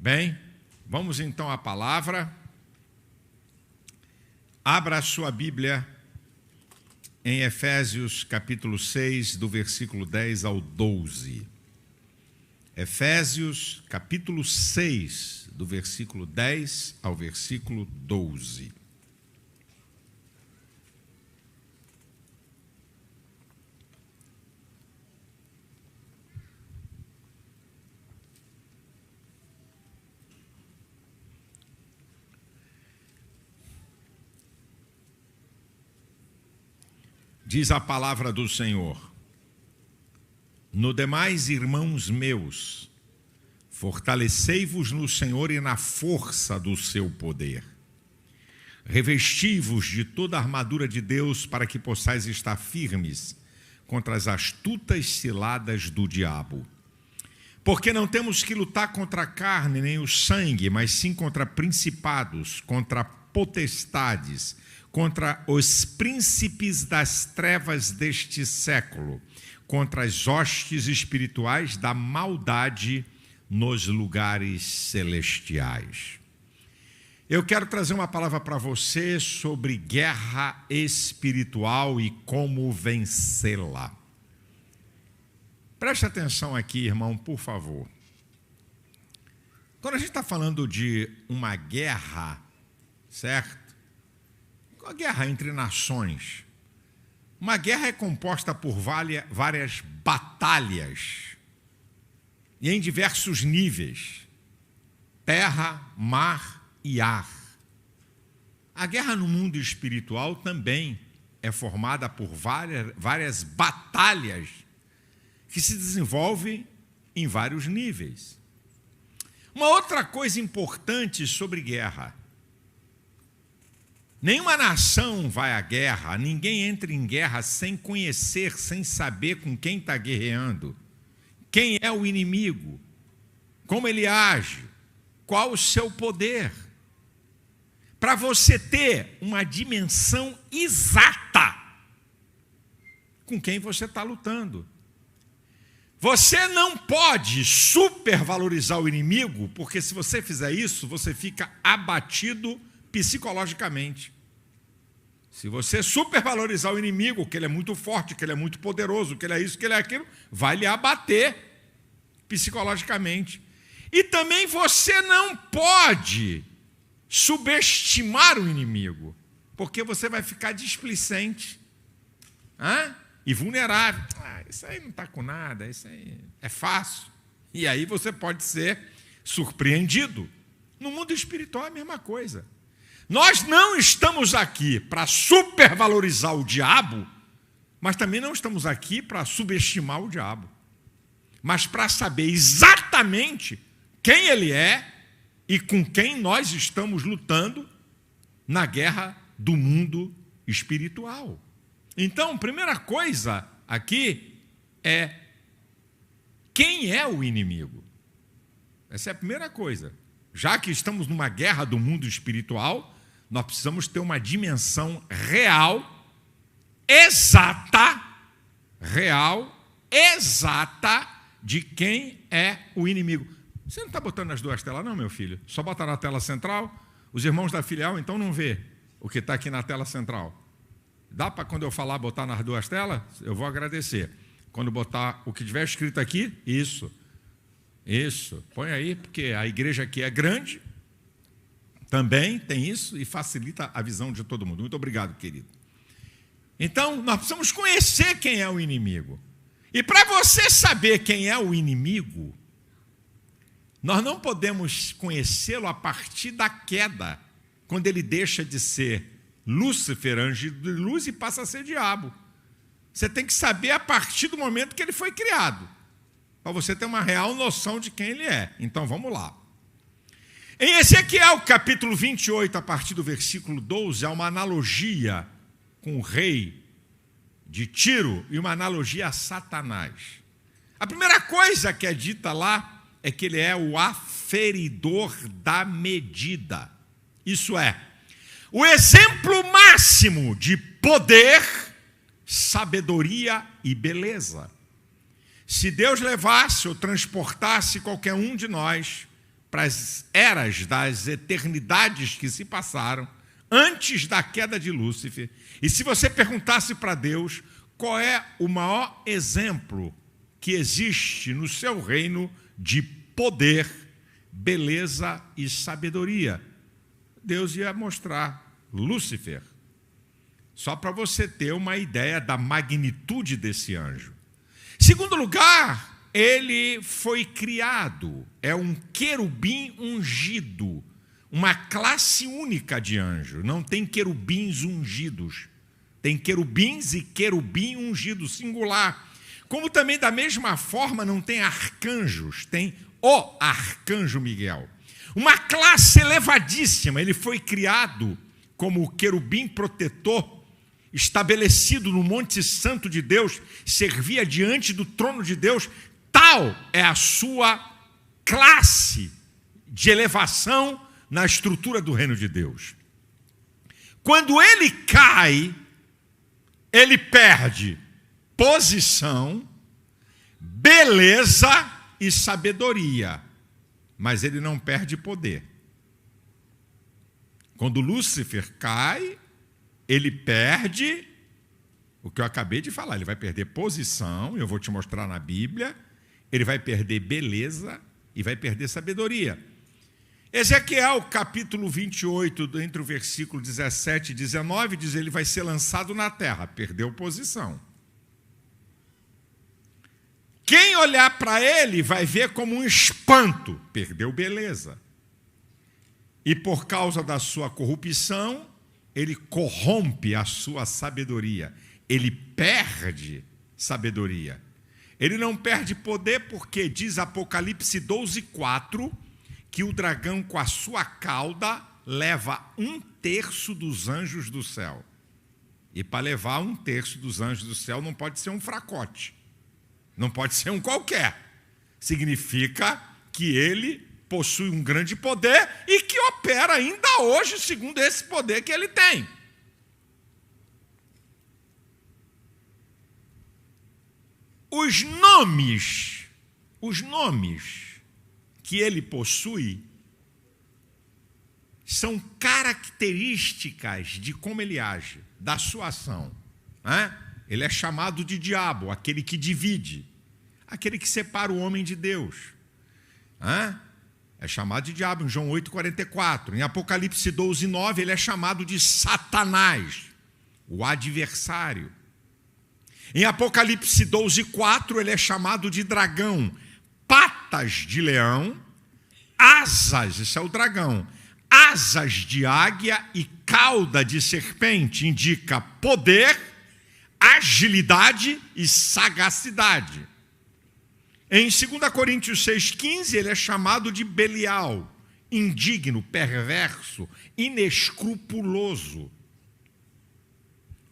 Bem, vamos então à palavra. Abra a sua Bíblia em Efésios capítulo 6, do versículo 10 ao 12. Efésios capítulo 6, do versículo 10 ao versículo 12. Diz a palavra do Senhor: No demais, irmãos meus, fortalecei-vos no Senhor e na força do seu poder. Revesti-vos de toda a armadura de Deus para que possais estar firmes contra as astutas ciladas do diabo. Porque não temos que lutar contra a carne nem o sangue, mas sim contra principados, contra potestades, contra os príncipes das trevas deste século, contra as hostes espirituais da maldade nos lugares celestiais. Eu quero trazer uma palavra para você sobre guerra espiritual e como vencê-la. Preste atenção aqui, irmão, por favor. Quando a gente está falando de uma guerra, certo? A guerra entre nações. Uma guerra é composta por várias batalhas, e em diversos níveis: terra, mar e ar. A guerra no mundo espiritual também é formada por várias batalhas que se desenvolvem em vários níveis. Uma outra coisa importante sobre guerra: nenhuma nação vai à guerra, ninguém entra em guerra sem conhecer, sem saber com quem está guerreando, quem é o inimigo, como ele age, qual o seu poder, para você ter uma dimensão exata com quem você está lutando. Você não pode supervalorizar o inimigo, porque se você fizer isso, você fica abatido psicologicamente. Se você supervalorizar o inimigo, que ele é muito forte, que ele é muito poderoso, que ele é isso, que ele é aquilo, vai lhe abater psicologicamente. E também você não pode subestimar o inimigo, porque você vai ficar displicente e vulnerável. Isso aí não está com nada, isso aí é fácil. E aí você pode ser surpreendido. No mundo espiritual é a mesma coisa. Nós não estamos aqui para supervalorizar o diabo, mas também não estamos aqui para subestimar o diabo, mas para saber exatamente quem ele é e com quem nós estamos lutando na guerra do mundo espiritual. Então, a primeira coisa aqui é: quem é o inimigo? Essa é a primeira coisa. Já que estamos numa guerra do mundo espiritual, nós precisamos ter uma dimensão real, exata, de quem é o inimigo. Você não está botando nas duas telas não, meu filho? Só bota na tela central. Os irmãos da filial, então, não vê o que está aqui na tela central. Dá para, quando eu falar, botar nas duas telas? Eu vou agradecer. Quando botar o que tiver escrito aqui, isso. Põe aí, porque a igreja aqui é grande, também tem isso, e facilita a visão de todo mundo. Muito obrigado, querido. Então, nós precisamos conhecer quem é o inimigo. E para você saber quem é o inimigo, nós não podemos conhecê-lo a partir da queda, quando ele deixa de ser Lúcifer, anjo de luz, e passa a ser diabo. Você tem que saber a partir do momento que ele foi criado, para você ter uma real noção de quem ele é. Então, vamos lá. Em Ezequiel, capítulo 28, a partir do versículo 12, há uma analogia com o rei de Tiro e uma analogia a Satanás. A primeira coisa que é dita lá é que ele é o aferidor da medida. Isso é, o exemplo máximo de poder, sabedoria e beleza. Se Deus levasse ou transportasse qualquer um de nós para as eras das eternidades que se passaram antes da queda de Lúcifer. E se você perguntasse para Deus qual é o maior exemplo que existe no seu reino de poder, beleza e sabedoria, Deus ia mostrar Lúcifer. Só para você ter uma ideia da magnitude desse anjo. Segundo lugar, ele foi criado, é um querubim ungido, uma classe única de anjo. Não tem querubins ungidos, tem querubins e querubim ungido, singular. Como também, da mesma forma, não tem arcanjos, tem o arcanjo Miguel. Uma classe elevadíssima, ele foi criado como o querubim protetor, estabelecido no Monte Santo de Deus, servia diante do trono de Deus. Tal é a sua classe de elevação na estrutura do reino de Deus. Quando ele cai, ele perde posição, beleza e sabedoria, mas ele não perde poder. Quando Lúcifer cai, ele perde o que eu acabei de falar, ele vai perder posição, eu vou te mostrar na Bíblia, ele vai perder beleza e vai perder sabedoria. Ezequiel, capítulo 28, entre o versículo 17 e 19, diz: ele vai ser lançado na terra, perdeu posição. Quem olhar para ele vai ver como um espanto, perdeu beleza. E por causa da sua corrupção, ele corrompe a sua sabedoria, ele perde sabedoria. Ele não perde poder porque diz Apocalipse 12:4 que o dragão com a sua cauda leva 1/3 dos anjos do céu. E para levar 1/3 dos anjos do céu não pode ser um fracote, não pode ser um qualquer. Significa que ele possui um grande poder e que opera ainda hoje segundo esse poder que ele tem. Os nomes que ele possui são características de como ele age, da sua ação. Ele é chamado de diabo, aquele que divide, aquele que separa o homem de Deus. É chamado de diabo em João 8,44. Em Apocalipse 12:9, ele é chamado de Satanás, o adversário. Em Apocalipse 12:4, ele é chamado de dragão, patas de leão, asas, esse é o dragão, asas de águia e cauda de serpente, indica poder, agilidade e sagacidade. Em 2 Coríntios 6,15, ele é chamado de Belial, indigno, perverso, inescrupuloso.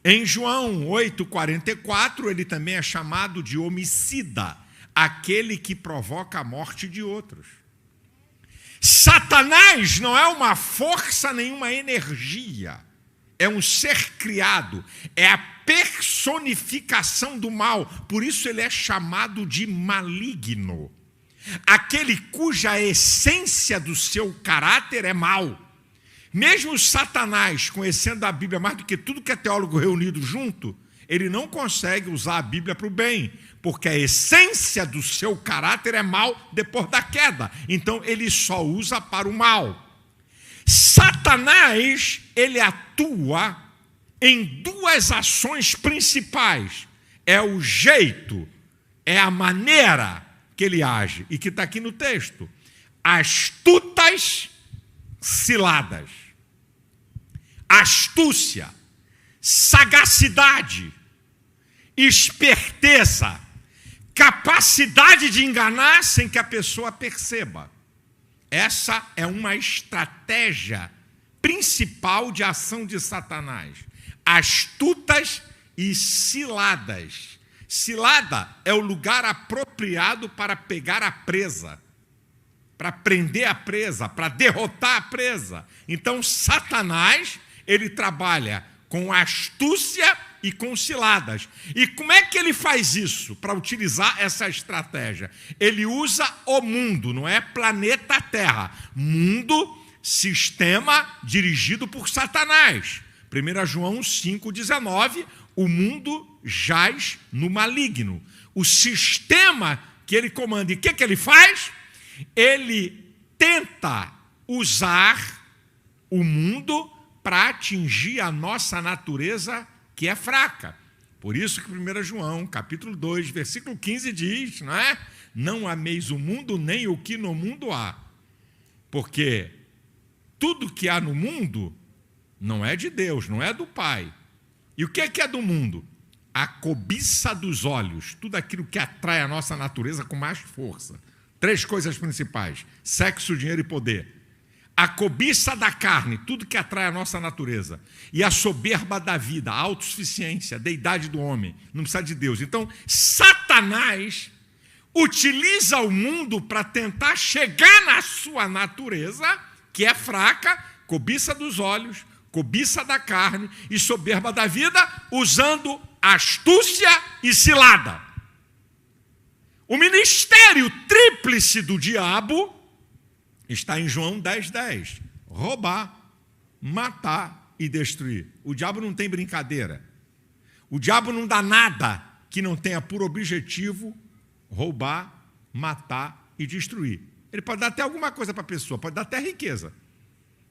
Em João 8,44, ele também é chamado de homicida, aquele que provoca a morte de outros. Satanás não é uma força nem uma energia, é um ser criado, é a personificação do mal, por isso ele é chamado de maligno, aquele cuja essência do seu caráter é mal. Mesmo Satanás, conhecendo a Bíblia mais do que tudo que é teólogo reunido junto, ele não consegue usar a Bíblia para o bem, porque a essência do seu caráter é mal depois da queda. Então, ele só usa para o mal. Satanás, ele atua em duas ações principais. É o jeito, é a maneira que ele age, e que está aqui no texto. Astutas ciladas. Astúcia, sagacidade, esperteza, capacidade de enganar sem que a pessoa perceba. Essa é uma estratégia principal de ação de Satanás. Astutas e ciladas. Cilada é o lugar apropriado para pegar a presa, para prender a presa, para derrotar a presa. Então, Satanás, ele trabalha com astúcia e com ciladas. E como é que ele faz isso para utilizar essa estratégia? Ele usa o mundo, não é planeta Terra. Mundo, sistema dirigido por Satanás. 1 João 5,19, o mundo jaz no maligno. O sistema que ele comanda, e o que ele faz? Ele tenta usar o mundo para atingir a nossa natureza que é fraca. Por isso que 1 João, capítulo 2, versículo 15 diz, não é? Não ameis o mundo nem o que no mundo há. Porque tudo que há no mundo não é de Deus, não é do Pai. E o que é do mundo? A cobiça dos olhos, tudo aquilo que atrai a nossa natureza com mais força. 3 coisas principais: sexo, dinheiro e poder. A cobiça da carne, tudo que atrai a nossa natureza. E a soberba da vida, a autossuficiência, a deidade do homem. Não precisa de Deus. Então, Satanás utiliza o mundo para tentar chegar na sua natureza, que é fraca, cobiça dos olhos, cobiça da carne e soberba da vida, usando astúcia e cilada. O ministério tríplice do diabo está em João 10:10. Roubar, matar e destruir. O diabo não tem brincadeira. O diabo não dá nada que não tenha por objetivo roubar, matar e destruir. Ele pode dar até alguma coisa para a pessoa, pode dar até riqueza,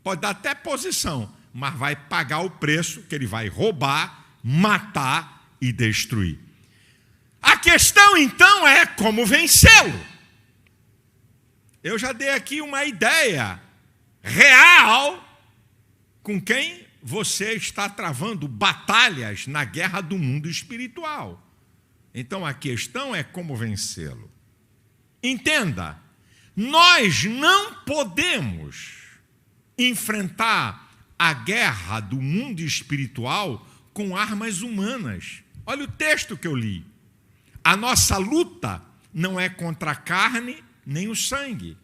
pode dar até posição, mas vai pagar o preço que ele vai roubar, matar e destruir. A questão, então, é como vencê-lo. Eu já dei aqui uma ideia real com quem você está travando batalhas na guerra do mundo espiritual. Então, a questão é como vencê-lo. Entenda, nós não podemos enfrentar a guerra do mundo espiritual com armas humanas. Olha o texto que eu li. A nossa luta não é contra a carne nem o sangue.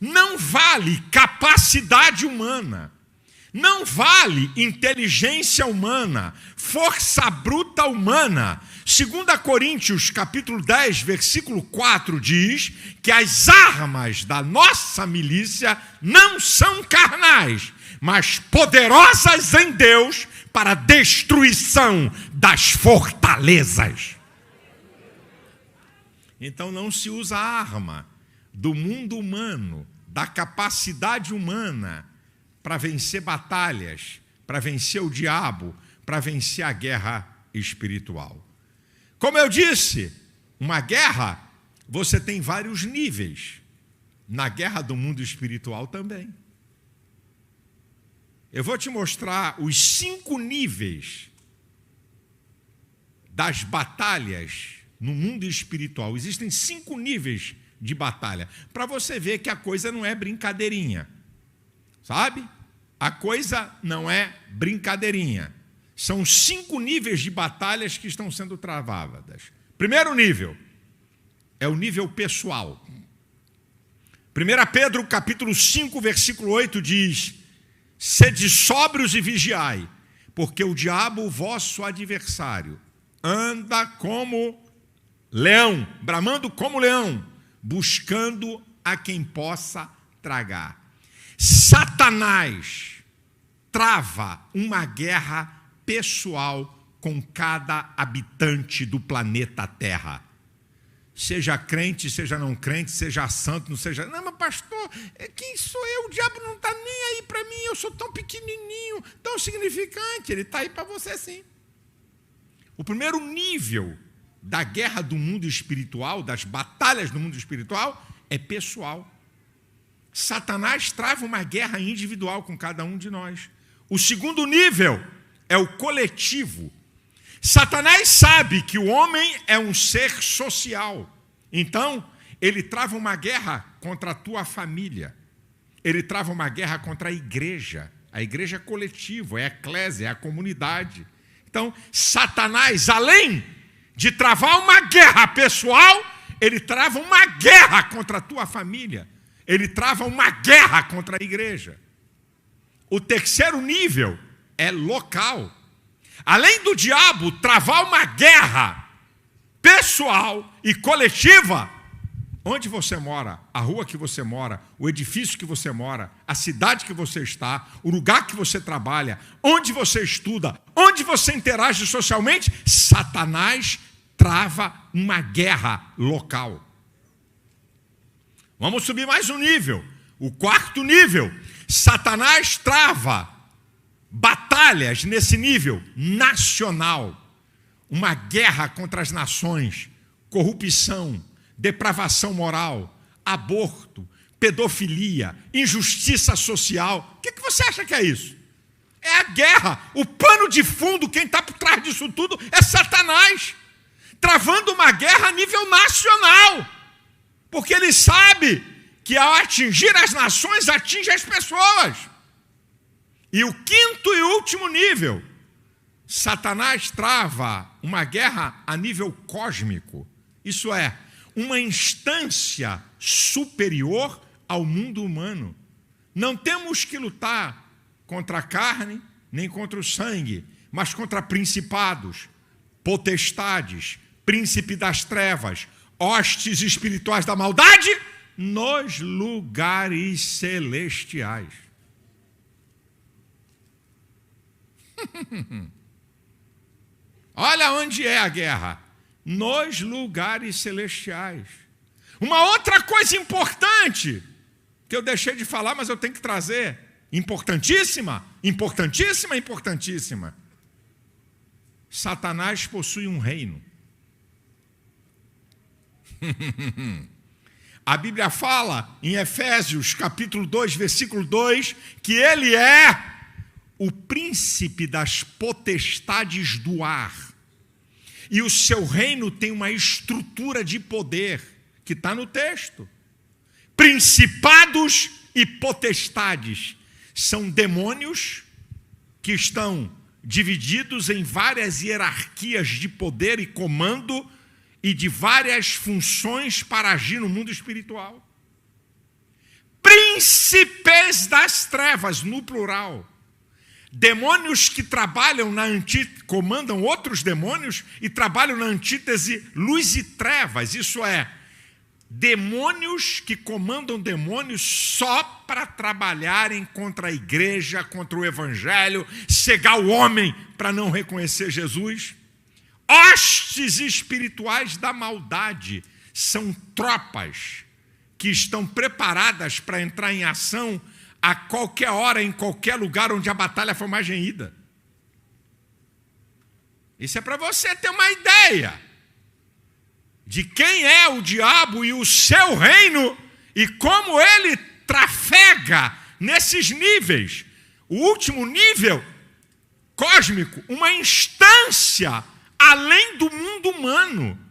Não vale capacidade humana. Não vale inteligência humana, força bruta humana. 2 Coríntios, capítulo 10, versículo 4, diz que as armas da nossa milícia não são carnais, mas poderosas em Deus para a destruição das fortalezas. Então não se usa a arma do mundo humano, da capacidade humana, para vencer batalhas, para vencer o diabo, para vencer a guerra espiritual. Como eu disse, uma guerra, você tem vários níveis. Na guerra do mundo espiritual também. Eu vou te mostrar os 5 níveis das batalhas no mundo espiritual. Existem 5 níveis de batalha, para você ver que a coisa não é brincadeirinha. Sabe? A coisa não é brincadeirinha. São 5 níveis de batalhas que estão sendo travadas. Primeiro nível é o nível pessoal. 1 Pedro, capítulo 5, versículo 8 diz: sede sóbrios e vigiai, porque o diabo, o vosso adversário, anda como leão, bramando como leão, buscando a quem possa tragar. Satanás trava uma guerra pessoal com cada habitante do planeta Terra. Seja crente, seja não crente, seja santo, não seja... Não, mas pastor, quem sou eu? O diabo não está nem aí para mim, eu sou tão pequenininho, tão insignificante. Ele está aí para você sim. O primeiro nível da guerra do mundo espiritual, das batalhas do mundo espiritual, é pessoal. Satanás trava uma guerra individual com cada um de nós. O segundo nível é o coletivo. Satanás sabe que o homem é um ser social. Então, ele trava uma guerra contra a tua família. Ele trava uma guerra contra a igreja. A igreja é coletivo, é a eclésia, é a comunidade. Então, Satanás, além de travar uma guerra pessoal, ele trava uma guerra contra a tua família. Ele trava uma guerra contra a igreja. O terceiro nível é local. Além do diabo travar uma guerra pessoal e coletiva, onde você mora, a rua que você mora, o edifício que você mora, a cidade que você está, o lugar que você trabalha, onde você estuda, onde você interage socialmente, Satanás trava uma guerra local. Vamos subir mais um nível. O quarto nível, Satanás trava batalhas nesse nível nacional. Uma guerra contra as nações, corrupção, depravação moral, aborto, pedofilia, injustiça social. O que você acha que é isso? É a guerra. O pano de fundo, quem está por trás disso tudo é Satanás, travando uma guerra a nível nacional, porque ele sabe que ao atingir as nações, atinge as pessoas. E o quinto e último nível, Satanás trava uma guerra a nível cósmico, isso é, uma instância superior ao mundo humano. Não temos que lutar contra a carne, nem contra o sangue, mas contra principados, potestades, príncipe das trevas, hostes espirituais da maldade nos lugares celestiais. Olha onde é a guerra. Nos lugares celestiais. Uma outra coisa importante, que eu deixei de falar, mas eu tenho que trazer, importantíssima, importantíssima, importantíssima. Satanás possui um reino. A Bíblia fala em Efésios, capítulo 2, versículo 2, que ele é o príncipe das potestades do ar. E o seu reino tem uma estrutura de poder, que está no texto. Principados e potestades são demônios que estão divididos em várias hierarquias de poder e comando e de várias funções para agir no mundo espiritual. Príncipes das trevas, no plural. Demônios que trabalham na antítese, comandam outros demônios e trabalham na antítese luz e trevas. Isso é, demônios que comandam demônios só para trabalharem contra a igreja, contra o evangelho, cegar o homem para não reconhecer Jesus. Hostes espirituais da maldade são tropas que estão preparadas para entrar em ação a qualquer hora, em qualquer lugar onde a batalha for mais renhida. Isso é para você ter uma ideia de quem é o diabo e o seu reino e como ele trafega nesses níveis. O último nível cósmico, uma instância além do mundo humano.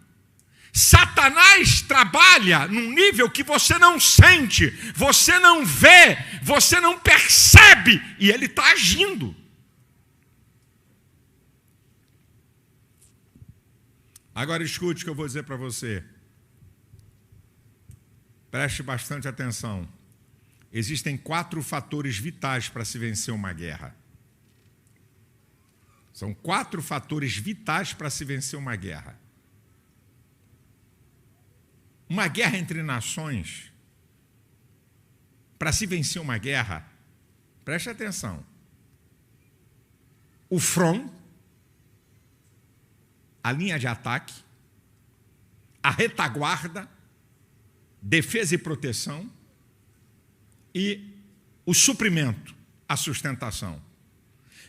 Satanás trabalha num nível que você não sente, você não vê, você não percebe, e ele está agindo. Agora escute o que eu vou dizer para você. Preste bastante atenção. Existem 4 fatores vitais para se vencer uma guerra. São 4 fatores vitais para se vencer uma guerra. Uma guerra entre nações, para se vencer uma guerra, preste atenção. O front, a linha de ataque, a retaguarda, defesa e proteção e o suprimento, a sustentação.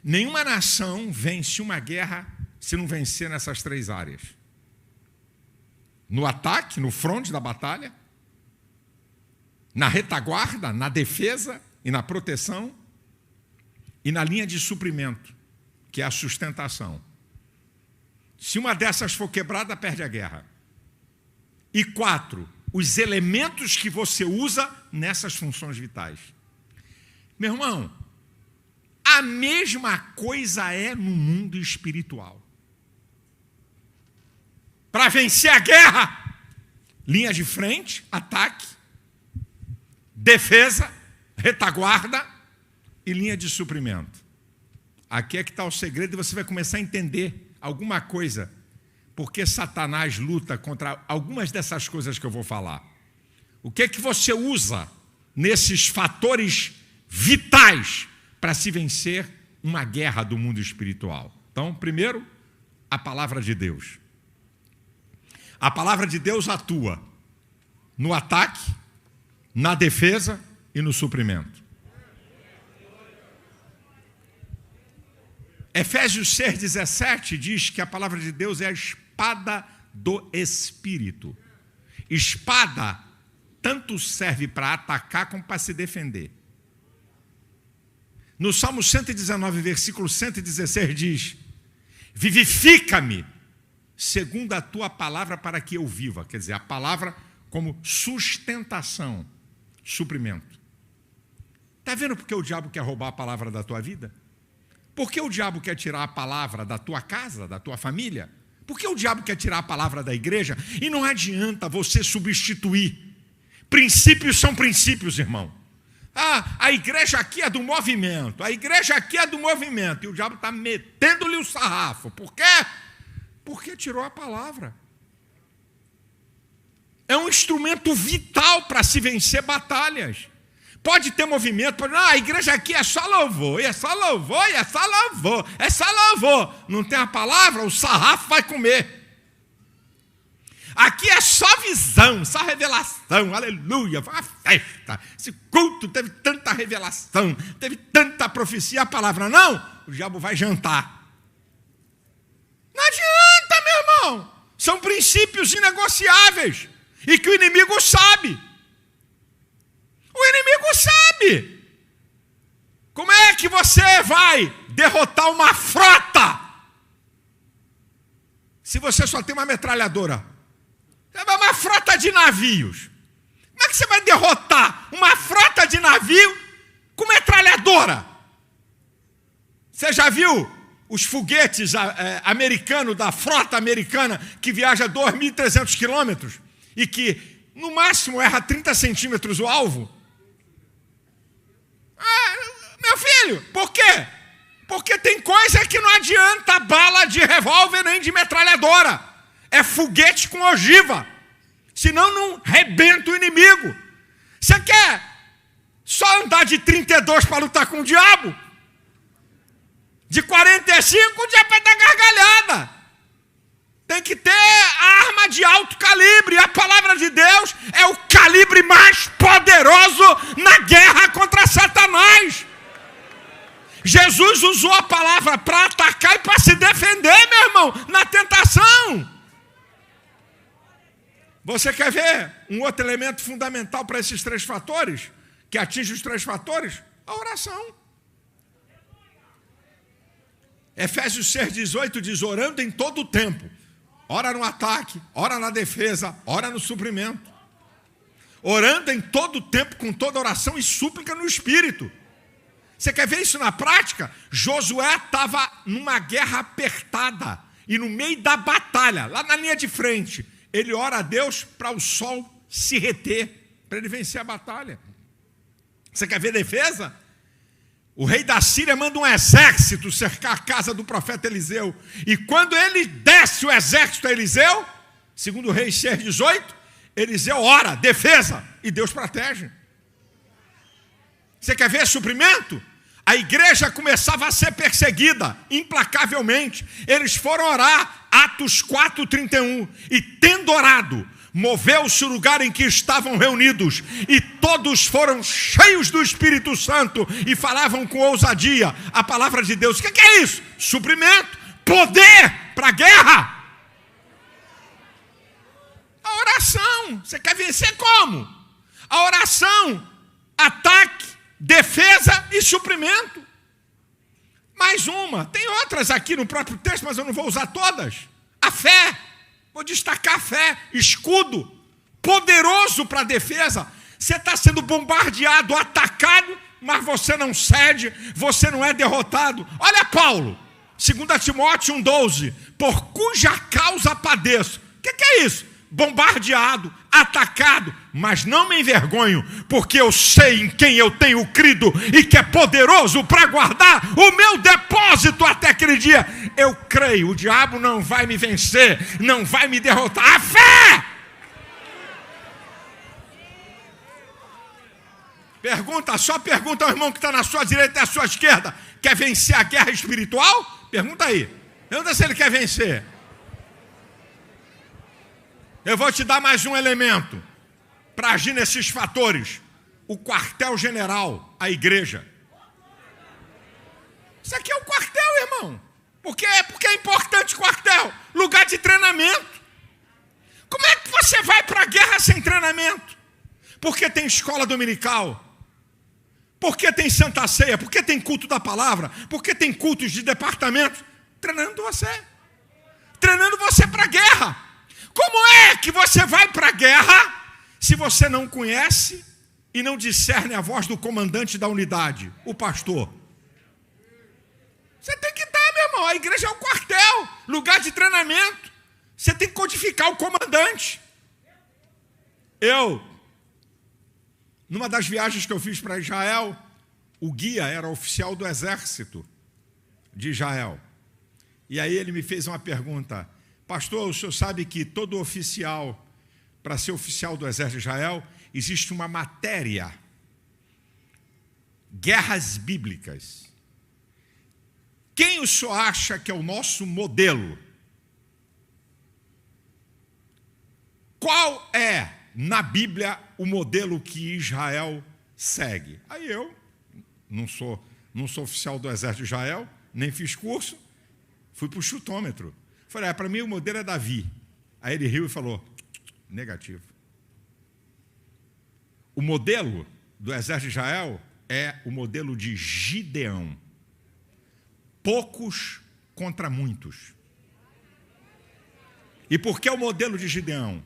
Nenhuma nação vence uma guerra se não vencer nessas 3 áreas. No ataque, no fronte da batalha, na retaguarda, na defesa e na proteção, e na linha de suprimento, que é a sustentação. Se uma dessas for quebrada, perde a guerra. E 4, os elementos que você usa nessas funções vitais. Meu irmão, a mesma coisa é no mundo espiritual. Para vencer a guerra, linha de frente, ataque, defesa, retaguarda e linha de suprimento. aqui é que está o segredo e você vai começar a entender alguma coisa. Porque Satanás luta contra algumas dessas coisas que eu vou falar. O que é que você usa nesses fatores vitais para se vencer uma guerra do mundo espiritual? Então, primeiro, a palavra de Deus. A palavra de Deus atua no ataque, na defesa e no suprimento. Efésios 6,17 diz que a palavra de Deus é a espada do Espírito. Espada tanto serve para atacar como para se defender. No Salmo 119, versículo 116 diz: vivifica-me segundo a tua palavra para que eu viva. Quer dizer, a palavra como sustentação, suprimento. Está vendo por que o diabo quer roubar a palavra da tua vida? Por que o diabo quer tirar a palavra da tua casa, da tua família? Por que o diabo quer tirar a palavra da igreja? E não adianta você substituir. Princípios são princípios, irmão. A igreja aqui é do movimento, a igreja aqui é do movimento. E o diabo está metendo-lhe o sarrafo. Por quê? Porque tirou a palavra. É um instrumento vital para se vencer batalhas. Pode ter movimento, pode, a igreja aqui é só louvor, é só louvor, é só louvor, é só louvor. Não tem a palavra, o sarrafo vai comer. Aqui é só visão, só revelação, aleluia, foi uma festa. Esse culto teve tanta revelação, teve tanta profecia, a palavra não, o diabo vai jantar. Não adianta, meu irmão, são princípios inegociáveis e que o inimigo sabe. O inimigo sabe. Como é que você vai derrotar uma frota se você só tem uma metralhadora? Uma frota de navios. Como é que você vai derrotar uma frota de navio com metralhadora? Você já viu os foguetes americanos, da frota americana, que viaja 2.300 quilômetros e que, no máximo, erra 30 centímetros o alvo? Meu filho, por quê? Porque tem coisa que não adianta bala de revólver nem de metralhadora. É foguete com ogiva. Senão não rebenta o inimigo. Você quer só andar de 32 para lutar com o diabo? De 45, o diabo vai dar gargalhada. Tem que ter a arma de alto calibre. A palavra de Deus é o calibre mais poderoso na guerra contra Satanás. Jesus usou a palavra para atacar e para se defender, meu irmão, na tentação. Você quer ver um outro elemento fundamental para esses três fatores, que atinge os três fatores? A oração. Efésios 6,18 diz: orando em todo o tempo. Ora no ataque, ora na defesa, ora no suprimento. Orando em todo o tempo, com toda oração e súplica no Espírito. Você quer ver isso na prática? Josué estava numa guerra apertada. E no meio da batalha, lá na linha de frente, ele ora a Deus para o sol se reter, para ele vencer a batalha. Você quer ver defesa? O rei da Síria manda um exército cercar a casa do profeta Eliseu. E quando ele desce o exército a Eliseu, segundo o rei 6,18, Eliseu ora, defesa, e Deus protege. Você quer ver suprimento? A igreja começava a ser perseguida implacavelmente. Eles foram orar, Atos 4,31. E tendo orado, moveu-se o lugar em que estavam reunidos. E todos foram cheios do Espírito Santo e falavam com ousadia a palavra de Deus. O que é isso? Suprimento, poder para a guerra. A oração. Você quer vencer como? A oração, ataque, defesa e suprimento. Mais uma, tem outras aqui no próprio texto, mas eu não vou usar todas. A fé, vou destacar a fé, escudo, poderoso para a defesa. Você está sendo bombardeado, atacado, mas você não cede, você não é derrotado. Olha Paulo, 2 Timóteo 1,12, por cuja causa padeço. O que é isso? bombardeado, atacado, mas não me envergonho, porque eu sei em quem eu tenho crido e que é poderoso para guardar o meu depósito até aquele dia. Eu creio, o diabo não vai me vencer, não vai me derrotar. A fé! Só pergunta ao irmão que está na sua direita e à sua esquerda: quer vencer a guerra espiritual? Pergunta aí. Pergunta se ele quer vencer. Eu vou te dar mais um elemento para agir nesses fatores. O quartel-general, a igreja. Isso aqui é o quartel, irmão. Porque é importante quartel, lugar de treinamento. Como é que você vai para a guerra sem treinamento? Porque tem escola dominical, porque tem Santa Ceia, porque tem culto da palavra, porque tem cultos de departamento, treinando você para a guerra. Como é que você vai para a guerra se você não conhece e não discerne a voz do comandante da unidade, o pastor? Você tem que estar, meu irmão. A igreja é o quartel, lugar de treinamento. Você tem que codificar o comandante. Numa das viagens que eu fiz para Israel, o guia era oficial do exército de Israel. E aí ele me fez uma pergunta: pastor, o senhor sabe que todo oficial, para ser oficial do exército de Israel, existe uma matéria, guerras bíblicas. Quem o senhor acha que é o nosso modelo? Qual é, na Bíblia, o modelo que Israel segue? Aí eu não sou oficial do exército de Israel, nem fiz curso, fui para o chutômetro. Falei, para mim o modelo é Davi. Aí ele riu e falou, negativo. O modelo do exército de Israel é o modelo de Gideão. Poucos contra muitos. E por que o modelo de Gideão?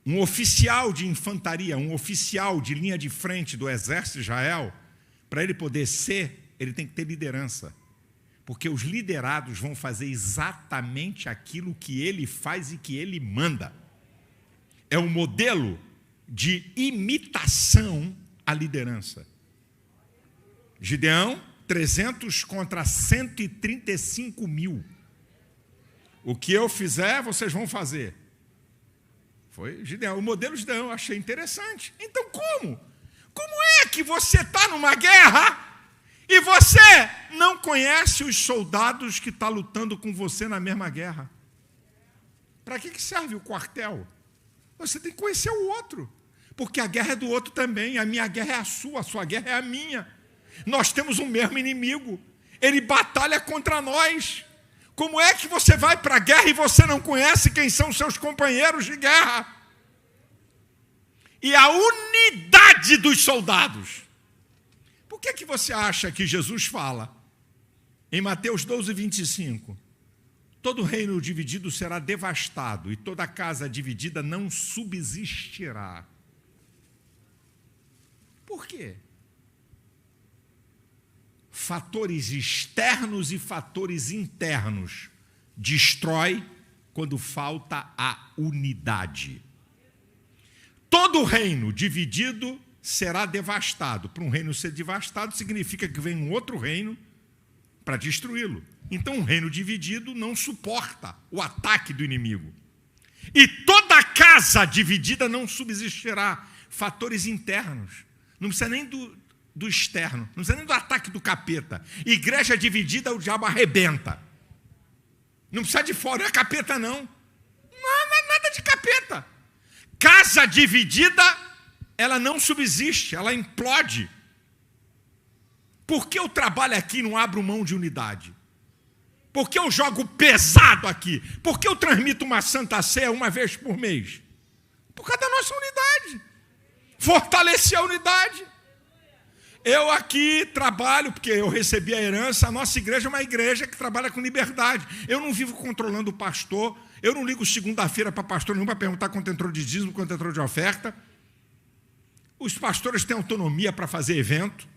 Um oficial de infantaria, um oficial de linha de frente do exército de Israel, para ele poder ser, ele tem que ter liderança. Porque os liderados vão fazer exatamente aquilo que ele faz e que ele manda. É um modelo de imitação à liderança. Gideão, 300 contra 135 mil. O que eu fizer, vocês vão fazer. Foi Gideão. O modelo Gideão eu achei interessante. Então como? Como é que você está numa guerra e você não conhece os soldados que estão lutando com você na mesma guerra? Para que serve o quartel? Você tem que conhecer o outro. Porque a guerra é do outro também. A minha guerra é a sua guerra é a minha. Nós temos o mesmo inimigo. Ele batalha contra nós. Como é que você vai para a guerra e você não conhece quem são seus companheiros de guerra? E a unidade dos soldados. Por que você acha que Jesus fala em Mateus 12, 25? Todo reino dividido será devastado e toda casa dividida não subsistirá. Por quê? Fatores externos e fatores internos destrói quando falta a unidade. Todo reino dividido será devastado. Para um reino ser devastado significa que vem um outro reino para destruí-lo. Então um reino dividido não suporta o ataque do inimigo. E toda casa dividida não subsistirá. Fatores internos. Não precisa nem do externo, não precisa nem do ataque do capeta. Igreja dividida, o diabo arrebenta. Não precisa de fora, não é capeta não. Não é nada de capeta. Casa dividida, ela não subsiste, ela implode. Por que eu trabalho aqui e não abro mão de unidade? Por que eu jogo pesado aqui? Por que eu transmito uma Santa Ceia uma vez por mês? Por causa da nossa unidade. Fortalecer a unidade. Eu aqui trabalho, porque eu recebi a herança, a nossa igreja é uma igreja que trabalha com liberdade. Eu não vivo controlando o pastor, eu não ligo segunda-feira para pastor nenhum para perguntar quanto entrou de dízimo, quanto entrou de oferta. Os pastores têm autonomia para fazer evento,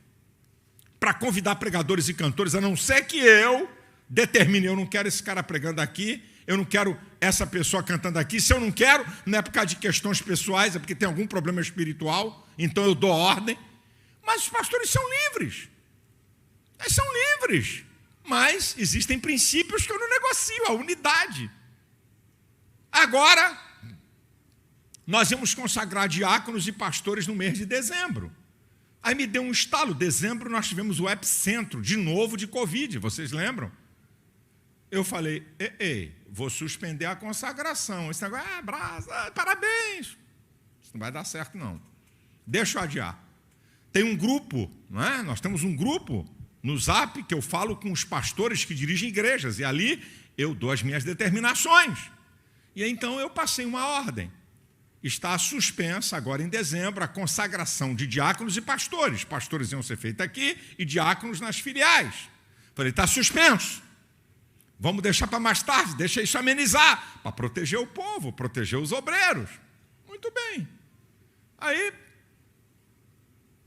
para convidar pregadores e cantores, a não ser que eu determine, eu não quero esse cara pregando aqui, eu não quero essa pessoa cantando aqui. Se eu não quero, não é por causa de questões pessoais, é porque tem algum problema espiritual, então eu dou ordem. Mas os pastores são livres. Eles são livres. Mas existem princípios que eu não negocio, a unidade. Agora, nós vamos consagrar diáconos e pastores no mês de dezembro. Aí me deu um estalo. Dezembro nós tivemos o epicentro, de novo, de Covid. Vocês lembram? Eu falei, vou suspender a consagração. Esse negócio, parabéns. Isso não vai dar certo, não. Deixa eu adiar. Tem um grupo, não é? Nós temos um grupo no Zap que eu falo com os pastores que dirigem igrejas. E ali eu dou as minhas determinações. E então eu passei uma ordem. Está suspensa agora em dezembro a consagração de diáconos e pastores. Pastores iam ser feitos aqui e diáconos nas filiais. Falei, está suspenso. Vamos deixar para mais tarde, deixa isso amenizar, para proteger o povo, proteger os obreiros. Muito bem. Aí,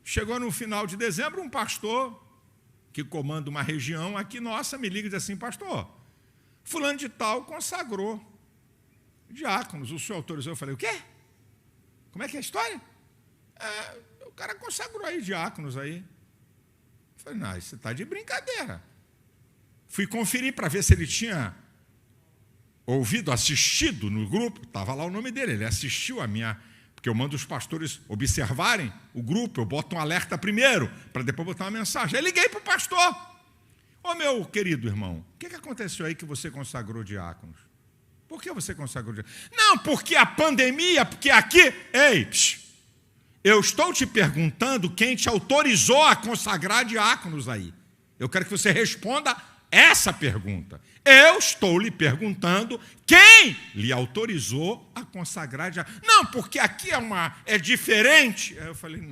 chegou no final de dezembro, um pastor que comanda uma região aqui nossa me liga e diz assim, pastor, fulano de tal consagrou diáconos, o senhor autorizou? Eu falei, o quê? Como é que é a história? O cara consagrou aí diáconos aí. Eu falei, não, isso está de brincadeira. Fui conferir para ver se ele tinha ouvido, assistido no grupo. Estava lá o nome dele, ele assistiu a minha... Porque eu mando os pastores observarem o grupo, eu boto um alerta primeiro, para depois botar uma mensagem. Aí liguei para o pastor. Ô meu querido irmão, o que aconteceu aí que você consagrou diáconos? Por que você consagrou diáconos? Não, porque a pandemia, porque aqui... eu estou te perguntando quem te autorizou a consagrar diáconos aí. Eu quero que você responda essa pergunta. Eu estou lhe perguntando quem lhe autorizou a consagrar diáconos. Não, porque aqui é diferente. Aí eu falei,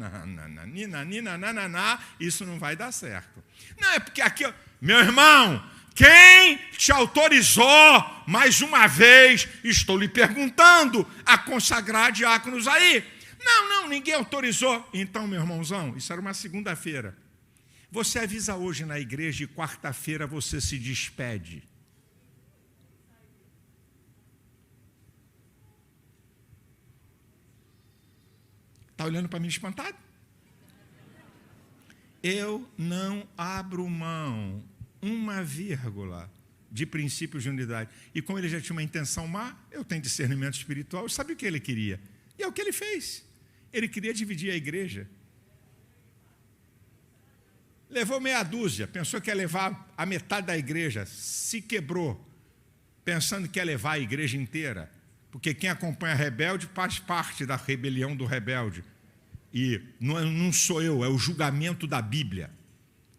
isso não vai dar certo. Não, é porque aqui... Meu irmão, quem te autorizou, mais uma vez, estou lhe perguntando, a consagrar diáconos aí? Não, ninguém autorizou. Então, meu irmãozão, isso era uma segunda-feira. Você avisa hoje na igreja e quarta-feira você se despede. Está olhando para mim espantado? Eu não abro mão, uma vírgula, de princípios de unidade. E como ele já tinha uma intenção má, eu tenho discernimento espiritual, eu sabia o que ele queria. E é o que ele fez. Ele queria dividir a igreja. Levou meia dúzia, pensou que ia levar a metade da igreja, se quebrou, pensando que ia levar a igreja inteira. Porque quem acompanha rebelde faz parte da rebelião do rebelde. E não sou eu, é o julgamento da Bíblia.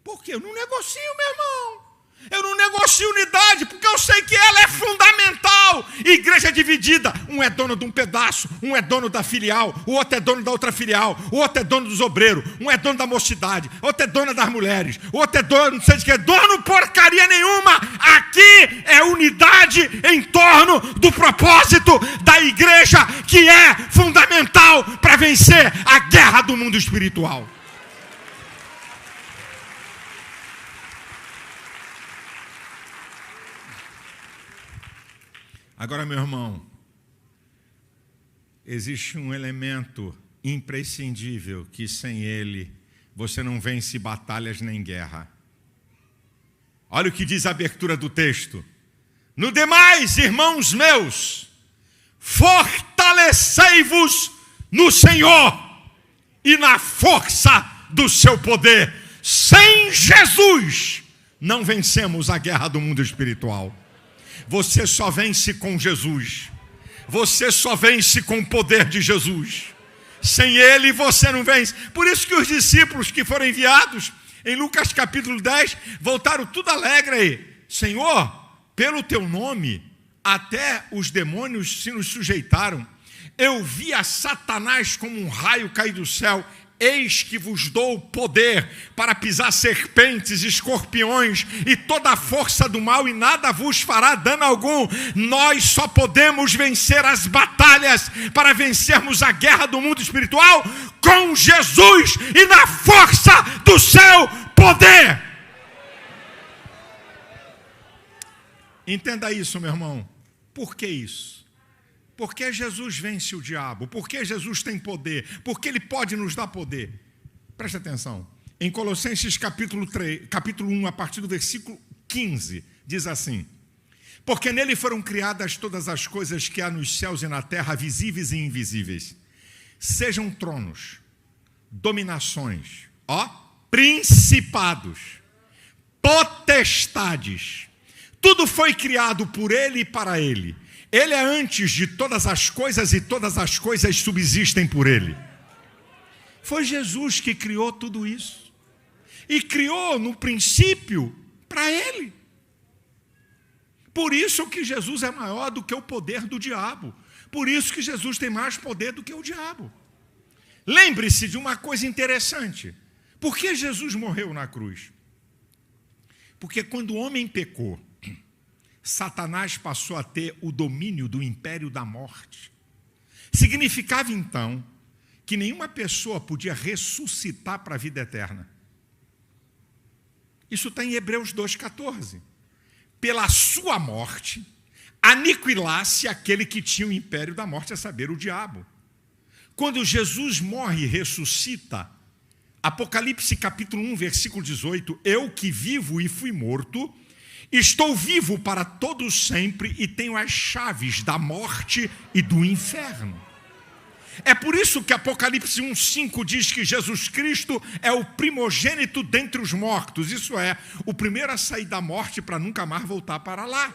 Por quê? Eu não negocio, meu irmão. Eu não negocio unidade, porque eu sei que ela é fundamental. Igreja dividida, um é dono de um pedaço, um é dono da filial, o outro é dono da outra filial, o outro é dono dos obreiros, um é dono da mocidade, o outro é dono das mulheres, o outro é dono, não sei de que, dono porcaria nenhuma. Aqui é unidade em torno do propósito da igreja, que é fundamental para vencer a guerra do mundo espiritual. Agora, meu irmão, existe um elemento imprescindível que sem ele você não vence batalhas nem guerra. Olha o que diz a abertura do texto. No demais, irmãos meus, fortalecei-vos no Senhor e na força do seu poder. Sem Jesus, não vencemos a guerra do mundo espiritual. Você só vence com Jesus. Você só vence com o poder de Jesus. Sem Ele você não vence. Por isso que os discípulos que foram enviados em Lucas capítulo 10 voltaram tudo alegre aí. Senhor, pelo teu nome até os demônios se nos sujeitaram. Eu vi a Satanás como um raio cair do céu. Eis que vos dou poder para pisar serpentes, escorpiões e toda a força do mal, e nada vos fará dano algum. Nós só podemos vencer as batalhas, para vencermos a guerra do mundo espiritual, com Jesus e na força do seu poder. Entenda isso, meu irmão. Por que isso? Porque Jesus vence o diabo, porque Jesus tem poder, porque Ele pode nos dar poder. Preste atenção. Em Colossenses capítulo 1, a partir do versículo 15, diz assim: porque nele foram criadas todas as coisas que há nos céus e na terra, visíveis e invisíveis. Sejam tronos, dominações, principados, potestades. Tudo foi criado por Ele e para Ele. Ele é antes de todas as coisas e todas as coisas subsistem por Ele. Foi Jesus que criou tudo isso. E criou no princípio para Ele. Por isso que Jesus é maior do que o poder do diabo. Por isso que Jesus tem mais poder do que o diabo. Lembre-se de uma coisa interessante. Por que Jesus morreu na cruz? Porque quando o homem pecou, Satanás passou a ter o domínio do império da morte. Significava então que nenhuma pessoa podia ressuscitar para a vida eterna. Isso está em Hebreus 2,14. Pela sua morte, aniquilasse aquele que tinha o império da morte, a saber, o diabo. Quando Jesus morre e ressuscita, Apocalipse capítulo 1, versículo 18, eu que vivo e fui morto, estou vivo para todos sempre e tenho as chaves da morte e do inferno. É por isso que Apocalipse 1,5 diz que Jesus Cristo é o primogênito dentre os mortos. Isso é, o primeiro a sair da morte para nunca mais voltar para lá.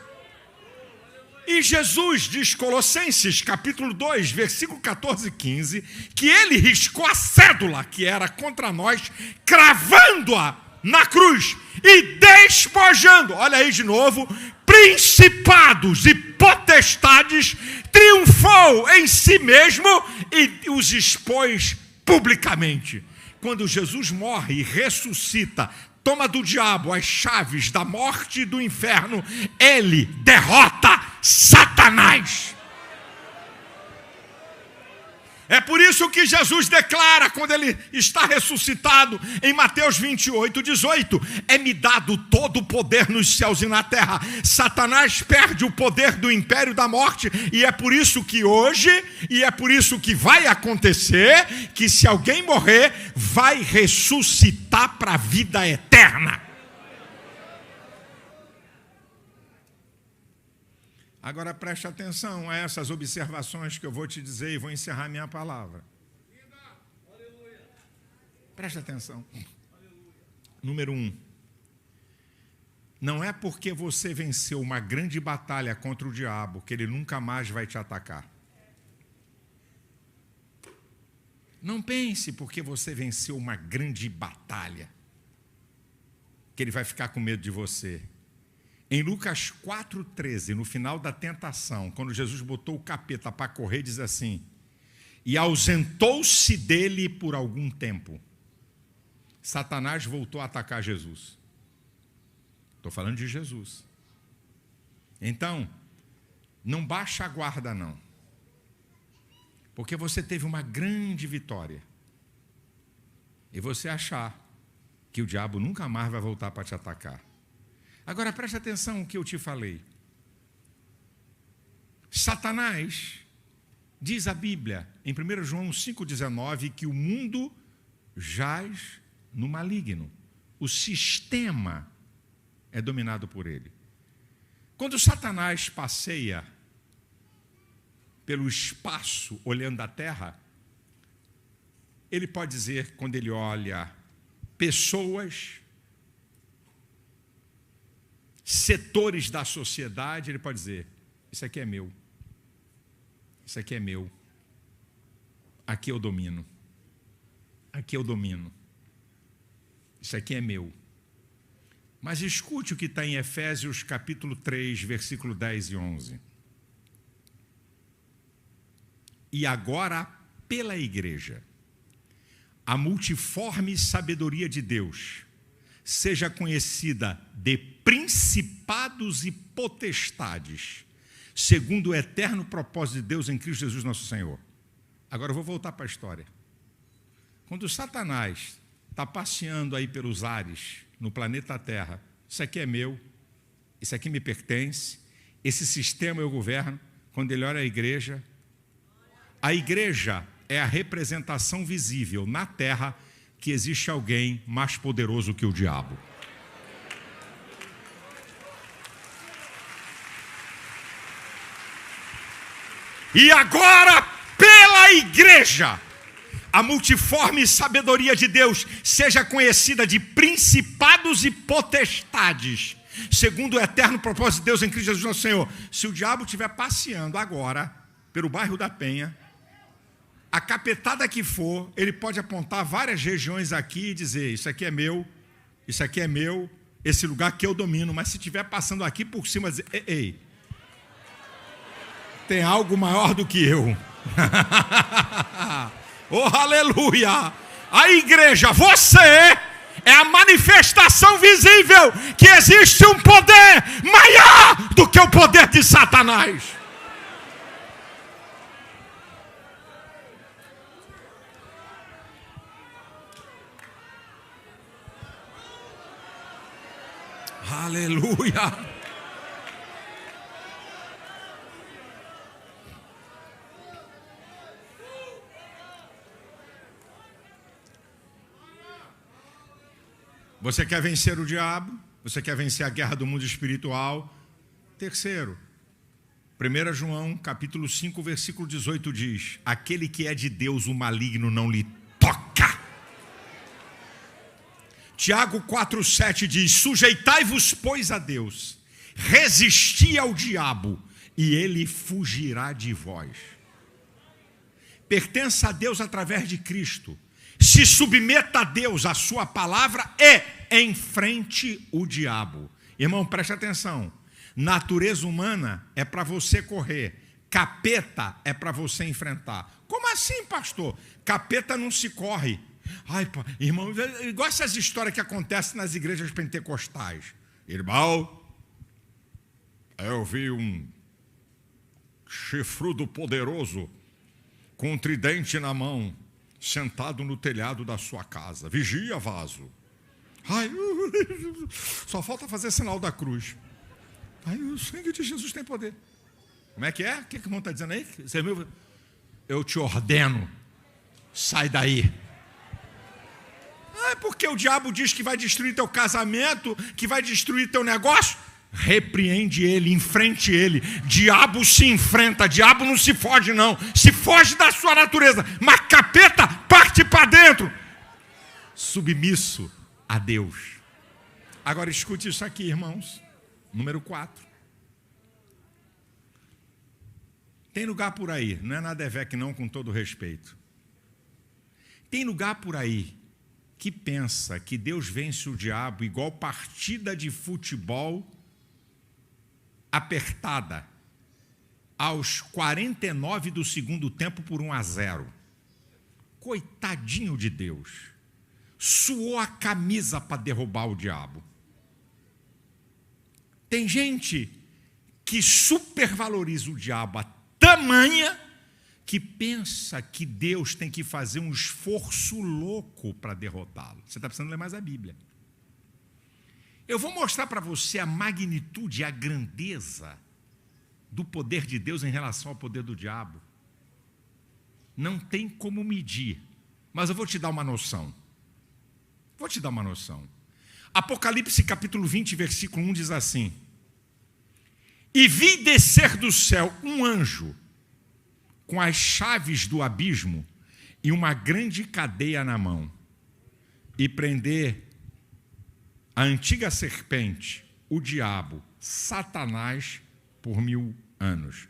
E Jesus diz, Colossenses capítulo 2, versículo 14 e 15, que ele riscou a cédula que era contra nós, cravando-a na cruz e despojando, olha aí de novo, principados e potestades, triunfou em si mesmo e os expôs publicamente. Quando Jesus morre e ressuscita, toma do diabo as chaves da morte e do inferno, ele derrota Satanás. É por isso que Jesus declara, quando ele está ressuscitado, em Mateus 28, 18, é-me dado todo o poder nos céus e na terra. Satanás perde o poder do império da morte, e é por isso que hoje, e é por isso que vai acontecer, que se alguém morrer, vai ressuscitar para a vida eterna. Agora preste atenção a essas observações que eu vou te dizer e vou encerrar minha palavra. Preste atenção. Número 1. Não é porque você venceu uma grande batalha contra o diabo que ele nunca mais vai te atacar. Não pense porque você venceu uma grande batalha que ele vai ficar com medo de você. Em Lucas 4,13, no final da tentação, quando Jesus botou o capeta para correr, diz assim: e ausentou-se dele por algum tempo. Satanás voltou a atacar Jesus. Estou falando de Jesus. Então, não baixa a guarda não. Porque você teve uma grande vitória. E você achar que o diabo nunca mais vai voltar para te atacar. Agora, preste atenção no que eu te falei. Satanás, diz a Bíblia, em 1 João 5,19, que o mundo jaz no maligno. O sistema é dominado por ele. Quando Satanás passeia pelo espaço, olhando a terra, ele pode dizer, quando ele olha pessoas, setores da sociedade, ele pode dizer, isso aqui é meu, isso aqui é meu, aqui eu domino, aqui eu domino, isso aqui é meu. Mas escute o que está em Efésios capítulo 3, versículo 10 e 11. E agora, pela igreja, a multiforme sabedoria de Deus seja conhecida de principados e potestades, segundo o eterno propósito de Deus em Cristo Jesus nosso Senhor. Agora eu vou voltar para a história. Quando Satanás está passeando aí pelos ares, no planeta Terra, isso aqui é meu, isso aqui me pertence, esse sistema eu governo. Quando ele olha a igreja é a representação visível na terra que existe alguém mais poderoso que o diabo. E agora, pela igreja, a multiforme sabedoria de Deus seja conhecida de principados e potestades, segundo o eterno propósito de Deus em Cristo Jesus nosso Senhor. Se o diabo estiver passeando agora pelo bairro da Penha, a capetada que for, ele pode apontar várias regiões aqui e dizer: isso aqui é meu, isso aqui é meu, esse lugar que eu domino. Mas se estiver passando aqui por cima, dizer: ei, tem algo maior do que eu. Oh, aleluia! A igreja, você é a manifestação visível que existe um poder maior do que o poder de Satanás. Aleluia! Você quer vencer o diabo? Você quer vencer a guerra do mundo espiritual? Terceiro, 1 João capítulo 5, versículo 18 diz: aquele que é de Deus, o maligno não lhe toca. Tiago 4,7 diz: sujeitai-vos, pois, a Deus, resisti ao diabo, e ele fugirá de vós. Pertença a Deus através de Cristo. Se submeta a Deus, a sua palavra, e enfrente o diabo. Irmão, preste atenção. Natureza humana é para você correr. Capeta é para você enfrentar. Como assim, pastor? Capeta não se corre. Ai, irmão, igual essas histórias que acontecem nas igrejas pentecostais. Irmão, eu vi um chifrudo poderoso com um tridente na mão, sentado no telhado da sua casa. Vigia, vaso. Ai, só falta fazer sinal da cruz. Ai, o sangue de Jesus tem poder. Como é que é? O que o irmão está dizendo aí? Você viu? Eu te ordeno, sai daí. Ah, porque o diabo diz que vai destruir teu casamento, que vai destruir teu negócio? Repreende ele, enfrente ele. Diabo se enfrenta, diabo não se foge não, se foge da sua natureza, mas capeta parte para dentro, submisso a Deus. Agora escute isso aqui, irmãos. Número 4. Tem lugar por aí, não é nada EVEC não, com todo respeito. Tem lugar por aí que pensa que Deus vence o diabo igual partida de futebol apertada aos 49 do segundo tempo por 1-0. Coitadinho de Deus. Suou a camisa para derrubar o diabo. Tem gente que supervaloriza o diabo a tamanha que pensa que Deus tem que fazer um esforço louco para derrotá-lo. Você está precisando ler mais a Bíblia. Eu vou mostrar para você a magnitude e a grandeza do poder de Deus em relação ao poder do diabo. Não tem como medir, mas eu vou te dar uma noção. Vou te dar uma noção. Apocalipse capítulo 20, versículo 1 diz assim: e vi descer do céu um anjo com as chaves do abismo e uma grande cadeia na mão, e prender a antiga serpente, o diabo, Satanás, por 1000 anos.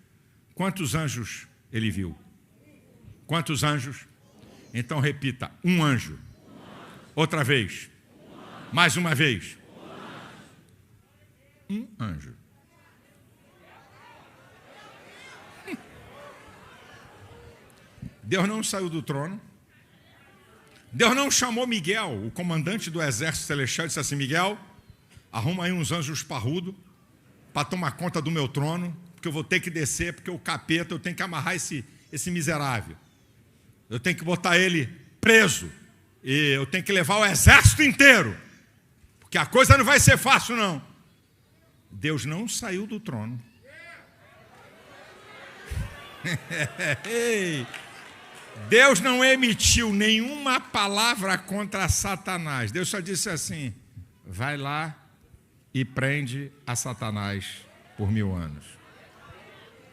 Quantos anjos ele viu? Quantos anjos? Então repita: um anjo. Outra vez. Mais uma vez. Um anjo. Deus não saiu do trono. Deus não chamou Miguel, o comandante do exército celestial, e disse assim: Miguel, arruma aí uns anjos parrudos para tomar conta do meu trono, porque eu vou ter que descer, porque o capeta, eu tenho que amarrar esse miserável. Eu tenho que botar ele preso. E eu tenho que levar o exército inteiro, porque a coisa não vai ser fácil, não. Deus não saiu do trono. Ei, Deus não emitiu nenhuma palavra contra Satanás. Deus só disse assim: vai lá e prende a Satanás por 1000 anos.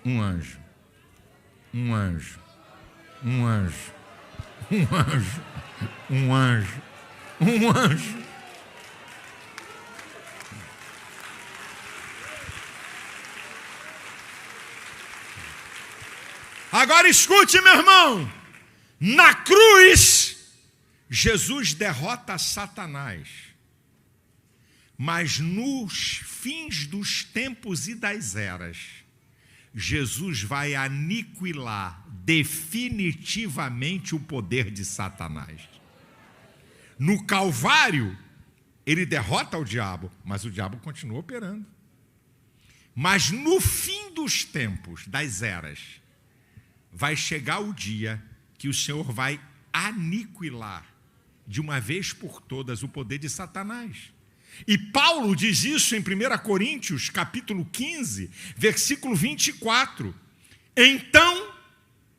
Um anjo. Um anjo. Um anjo. Um anjo. Um anjo. Um anjo. Agora escute, meu irmão. Na cruz, Jesus derrota Satanás. Mas nos fins dos tempos e das eras, Jesus vai aniquilar definitivamente o poder de Satanás. No Calvário, ele derrota o diabo, mas o diabo continua operando. Mas no fim dos tempos, das eras, vai chegar o dia que o Senhor vai aniquilar de uma vez por todas o poder de Satanás. E Paulo diz isso em 1 Coríntios, capítulo 15, versículo 24. Então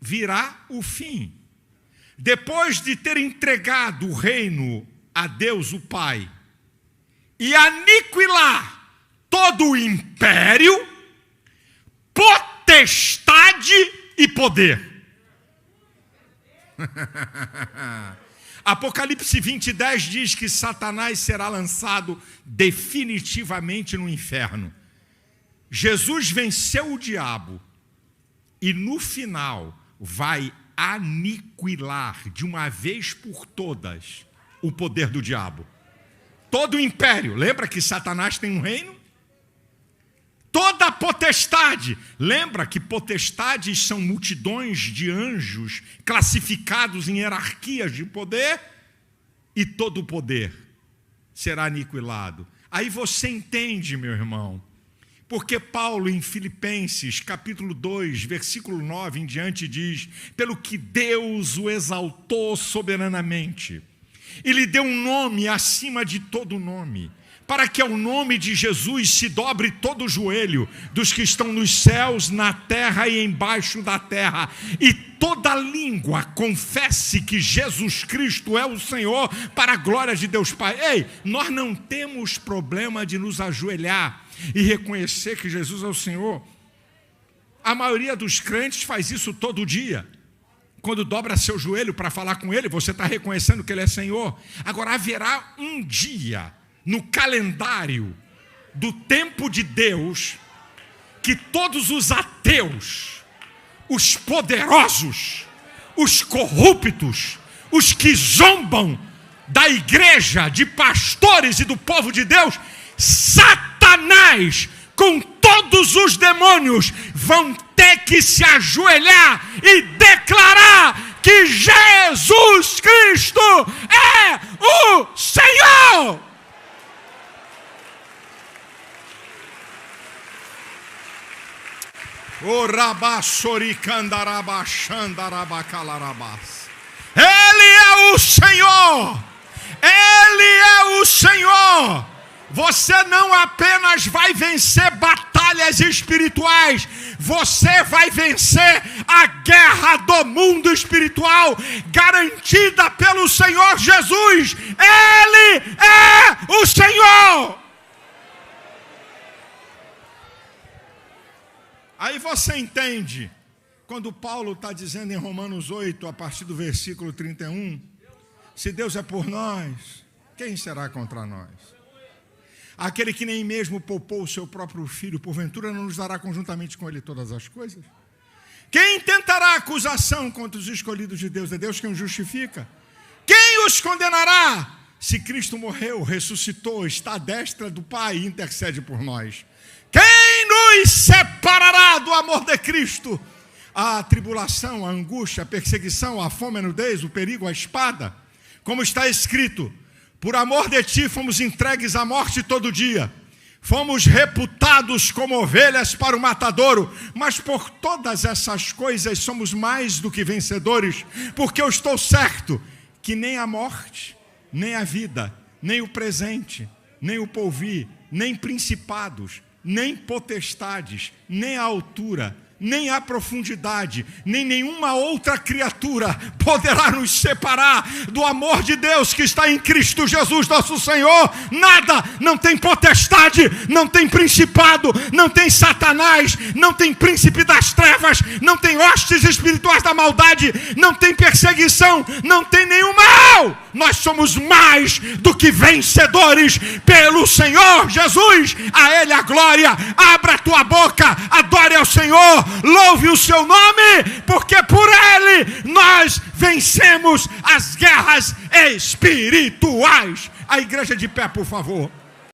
virá o fim. Depois de ter entregado o reino a Deus o Pai e aniquilar todo o império, potestade e poder. Apocalipse 20:10 diz que Satanás será lançado definitivamente no inferno. Jesus venceu o diabo e no final vai aniquilar de uma vez por todas o poder do diabo. Todo o império, lembra que Satanás tem um reino? Toda a potestade, lembra que potestades são multidões de anjos classificados em hierarquias de poder, e todo o poder será aniquilado. Aí você entende, meu irmão, porque Paulo em Filipenses capítulo 2, versículo 9 em diante diz: pelo que Deus o exaltou soberanamente e lhe deu um nome acima de todo nome, para que ao nome de Jesus se dobre todo o joelho dos que estão nos céus, na terra e embaixo da terra, e toda língua confesse que Jesus Cristo é o Senhor, para a glória de Deus Pai. Ei, nós não temos problema de nos ajoelhar e reconhecer que Jesus é o Senhor. A maioria dos crentes faz isso todo dia. Quando dobra seu joelho para falar com Ele, você está reconhecendo que Ele é Senhor. Agora haverá um dia no calendário do tempo de Deus que todos os ateus, os poderosos, os corruptos, os que zombam da igreja, de pastores e do povo de Deus, Satanás com todos os demônios vão ter que se ajoelhar e declarar que Jesus Cristo é o Senhor. Ele é o Senhor. Ele é o Senhor. Você não apenas vai vencer batalhas espirituais, você vai vencer a guerra do mundo espiritual, garantida pelo Senhor Jesus. Ele é o Senhor. Aí você entende, quando Paulo está dizendo em Romanos 8, a partir do versículo 31, se Deus é por nós, quem será contra nós? Aquele que nem mesmo poupou o seu próprio filho, porventura não nos dará conjuntamente com ele todas as coisas? Quem tentará acusação contra os escolhidos de Deus? É Deus quem os justifica. Quem os condenará? Se Cristo morreu, ressuscitou, está à destra do Pai e intercede por nós. Quem nos separará do amor de Cristo? A tribulação, a angústia, a perseguição, a fome, a nudez, o perigo, a espada. Como está escrito: por amor de ti fomos entregues à morte todo dia. Fomos reputados como ovelhas para o matadouro. Mas por todas essas coisas somos mais do que vencedores, porque eu estou certo que nem a morte, nem a vida, nem o presente, nem o porvir, nem principados, nem potestades, nem a altura, nem a profundidade, nem nenhuma outra criatura poderá nos separar do amor de Deus que está em Cristo Jesus nosso Senhor. Nada, não tem potestade, não tem principado, não tem Satanás, não tem príncipe das trevas, não tem hostes espirituais da maldade, não tem perseguição, não tem nenhum mal. Nós somos mais do que vencedores pelo Senhor Jesus. A Ele a glória. Abra a tua boca, adore ao Senhor, louve o seu nome, porque por Ele nós vencemos as guerras espirituais. A igreja de pé, por favor.